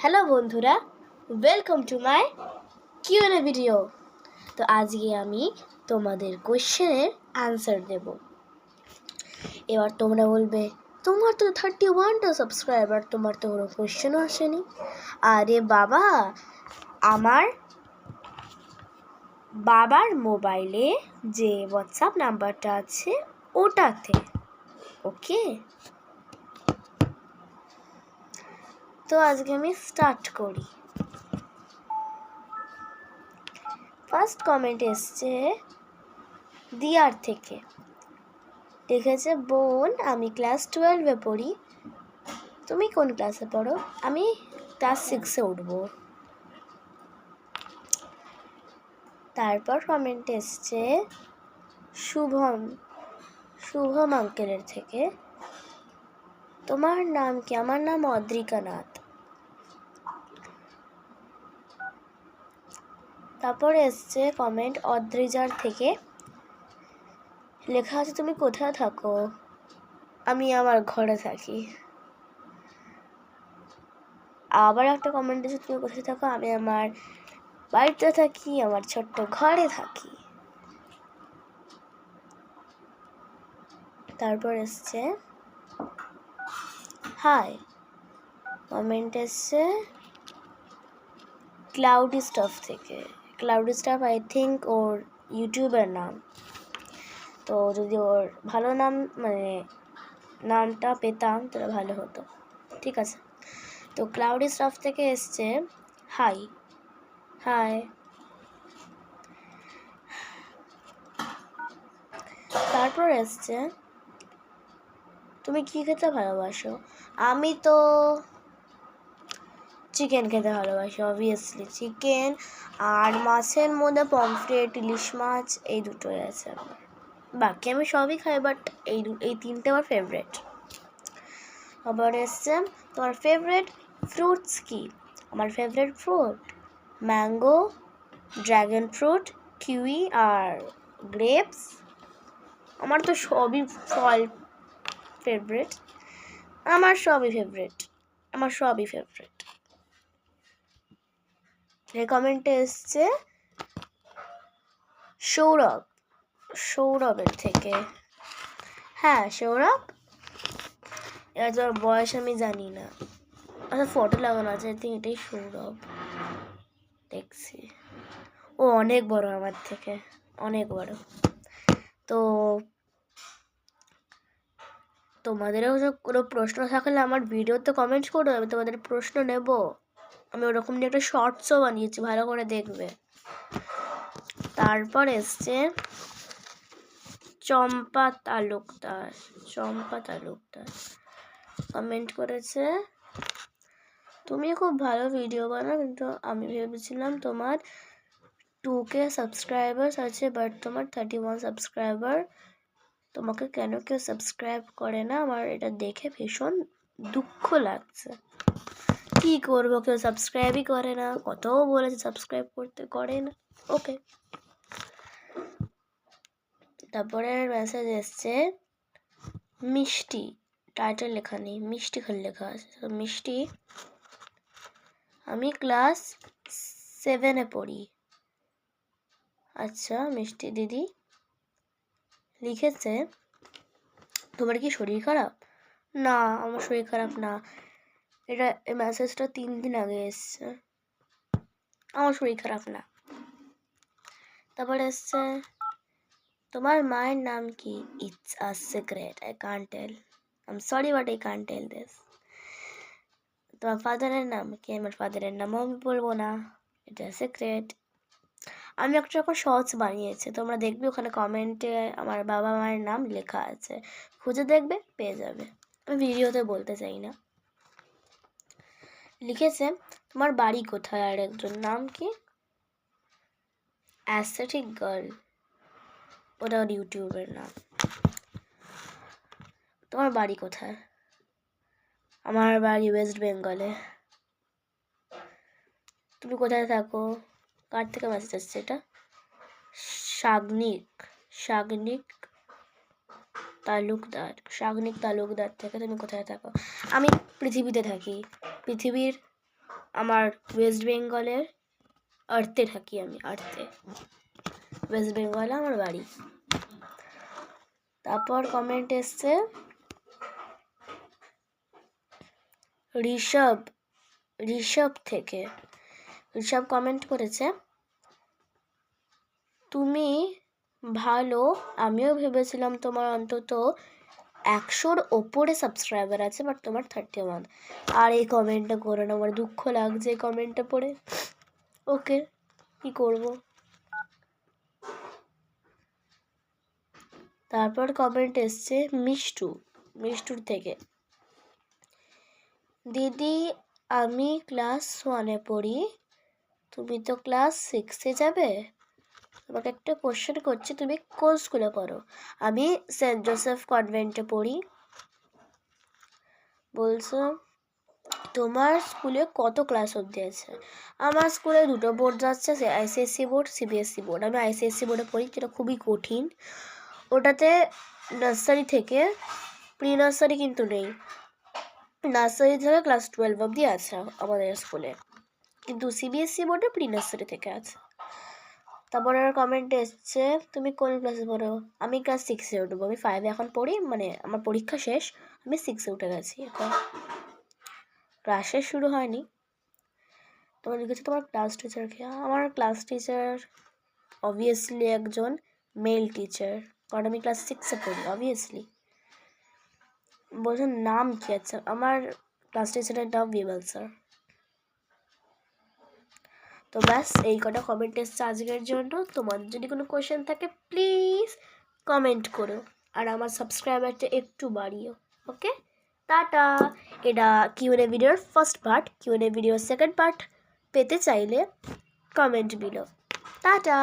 Hello বন্ধুরা, welcome to my QnA video. তো আজকে আমি তোমাদের কোয়েশ্চেনের অ্যান্সার দেব। এবার তোমরা বলবে, তোমার তো 31টা সাবস্ক্রাইবার, তোমার তো কোনো কোয়েশ্চেনও আসেনি। আরে বাবা, আমার বাবার মোবাইলে যে হোয়াটসঅ্যাপ নাম্বারটা আছে ওটাতে। ওকে, তো আজকে আমি স্টার্ট করি। ফার্স্ট কমেন্ট এসছে দিয়ার থেকে, লিখেছে, বোন আমি ক্লাস 12-এ পড়ি, তুমি কোন ক্লাসে পড়ো? আমি ক্লাস 6-এ উঠব। তারপর কমেন্ট এসছে শুভম আঙ্কেলের থেকে, তোমার নাম কি? আমার নাম অদ্রিকা নাথ। তারপর এসছে কমেন্ট অদ্রিজার থেকে, লেখা আছে তুমি কোথায় থাকো? আমি আমার ঘরে থাকি। আবার একটা কমেন্ট এসেছে, তুমি কোথায় থাকো? আমি আমার বাড়িতে থাকি, আমার ছোট্ট ঘরে থাকি। তারপর এসছে হাই, কমেন্ট এসছে ক্লাউডি স্টাফ থেকে। ক্লাউডি স্টাফ আই থিঙ্ক ওর ইউটিউবের নাম। তো যদি ওর ভালো নাম নামটা পেতাম তাহলে ভালো হতো। ঠিক আছে, তো ক্লাউডি স্টাফ থেকে এসছে হাই। হাই। তারপর এসছে তুমি কি খেতে ভালোবাসো? আমি তো চিকেন খেতে ভালোবাসি, অবভিয়াসলি চিকেন, আর মাছের মধ্যে পমফ্রেট, ইলিশ মাছ, এই দুটোই আছে আমার। বাকি আমি সবই খাই, বাট এই তিনটে আমার ফেভারেট। আবার এসছে তোমার ফেভারেট ফ্রুটস কি? আমার favourite fruit mango, dragon fruit, kiwi আর গ্রেপস। আমার তো সবই ফল ফেভারেট, আমার সবই ফেভারেট। কমেন্টে এসছে সৌরভের থেকে। হ্যাঁ সৌরভ, এবার তোর বয়স আমি জানি না, আচ্ছা ফটো লাগানো আছে, এটাই সৌরভ দেখছি। ও অনেক বড় আমার থেকে, অনেক বড়। তো তোমাদেরও কোনো প্রশ্ন থাকলে আমার ভিডিওতে কমেন্ট করো, আমি তোমাদের প্রশ্ন নেব। আমি ওরকম নিয়ে একটা শর্টসও বানিয়েছি, ভালো করে দেখবে। তারপর এসছে চম্পা তালুকদার কমেন্ট করেছে, তুমি খুব ভালো ভিডিও বানাও, কিন্তু আমি ভেবেছিলাম তোমার 2K সাবস্ক্রাইবার্স আছে, বাট তোমার 31 সাবস্ক্রাইবার। তোমাকে কেন কেউ সাবস্ক্রাইব করে না? আমার এটা দেখে ভীষণ দুঃখ লাগছে। কি করবো, কেউ সাবস্ক্রাইবই করে না, কতও বলেছে সাবস্ক্রাইব করতে, করে না। ওকে, তারপরে মেসেজ এসছে মিষ্টি, টাইটেল লেখা নেই, মিষ্টি খালি লেখা আছে। তো মিষ্টি, আমি ক্লাস 7-এ পড়ি। আচ্ছা মিষ্টি দিদি লিখেছে, তোমার কি শরীর খারাপ? না, আমার শরীর খারাপ না। এই মেসেজটা 3 দিন আগে এসছে, আমার শরীর খারাপ না। তারপরে এসছে তোমার মায়ের নাম কি? It's a secret, I can't tell, I am sorry but I can't tell this. তোমার ফাদারের নাম কি? আমার ফাদারের নামও আমি বলবো না, এটা সিক্রেট। আমি একটা রকম শর্টস বানিয়েছি, তোমরা দেখবে, ওখানে কমেন্টে আমার বাবা মায়ের নাম লেখা আছে, খুঁজে দেখবে, পেয়ে যাবে। আমি ভিডিওতে বলতে চাই না। লিখেছে তোমার বাড়ি কোথায়? আর একজন নাম কি? অ্যাস্থেটিক গার্ল, ওটা ওর ইউটিউবের নাম। তোমার বাড়ি কোথায়? আমার বাড়ি ওয়েস্ট বেঙ্গলে। তুমি কোথায় থাকো? কার থেকে মেসেজ আসছে এটা? শাগনিক তালুকদার থেকে। তুমি কোথায় থাকো? আমি পৃথিবীতে থাকি, পৃথিবীর আমার ওয়েস্ট বেঙ্গলের আর্থে থাকি আমি, আর্থে, ওয়েস্ট বেঙ্গলে আমার বাড়ি। তারপর কমেন্ট এসছে ঋষভ থেকে। ঋষভ কমেন্ট করেছে, তুমি ভালো, আমিও ভেবেছিলাম তোমার অন্তত 100-র ওপরে সাবস্ক্রাইবার আছে, বাট তোমার 31। আর এই কমেন্টটা করে না, আমার দুঃখ লাগছে এই কমেন্টটা পড়ে। ওকে, কি করব। তারপর কমেন্ট এসছে মিষ্টুর থেকে, দিদি আমি ক্লাস 1-এ পড়ি, তুমি তো ক্লাস 6-এ যাবে, তোমাকে একটা কোশ্চেন করছি, তুমি কোন স্কুলে পড়ো? আমি সেন্ট জোসেফ কনভেন্টে পড়ি। বলছো তোমার স্কুলে কত ক্লাস অবধি আছে? আমার স্কুলে 2টো বোর্ড যাচ্ছে, আইসিএসসি বোর্ড, সিবিএসসি বোর্ড। আমি আইসিএসসি বোর্ডে পড়ি, যেটা খুবই কঠিন। ওটাতে নার্সারি থেকে, প্রি নার্সারি কিন্তু নেই, নার্সারি থেকে ক্লাস 12 অবধি আছে আমাদের স্কুলে, কিন্তু সিবিএসসি বোর্ডে প্রি নার্সারি থেকে আছে। তারপর আর কমেন্ট এসছে, তুমি কোন ক্লাসে পড়ো? আমি ক্লাস 6-এ উঠবো, আমি 5-এ এখন পড়ি, মানে আমার পরীক্ষা শেষ, আমি 6-এ উঠে গেছি এখন, ক্লাসে শুরু হয়নি। তোমার লিখেছে তোমার ক্লাস টিচার কে? আমার ক্লাস টিচার অবভিয়াসলি একজন মেল টিচার, কারণ আমি ক্লাস 6-এ পড়ি, অবভিয়াসলি। বলছেন নাম কি? আছে আমার ক্লাস টিচারের নাম বিমল স্যার। তো ব্যাস এই কটা কমেন্ট এসছে আজকের জন্য। তোমার যদি কোনো কোয়েশ্চেন থাকে প্লিজ কমেন্ট করো, আর আমার সাবস্ক্রাইবারটা একটু বাড়িও। ওকে, টাটা। এটা কিউএনএ ভিডিওর ফার্স্ট পার্ট। কিউএনএ ভিডিওর সেকেন্ড পার্ট পেতে চাইলে কমেন্ট বিলো। টাটা।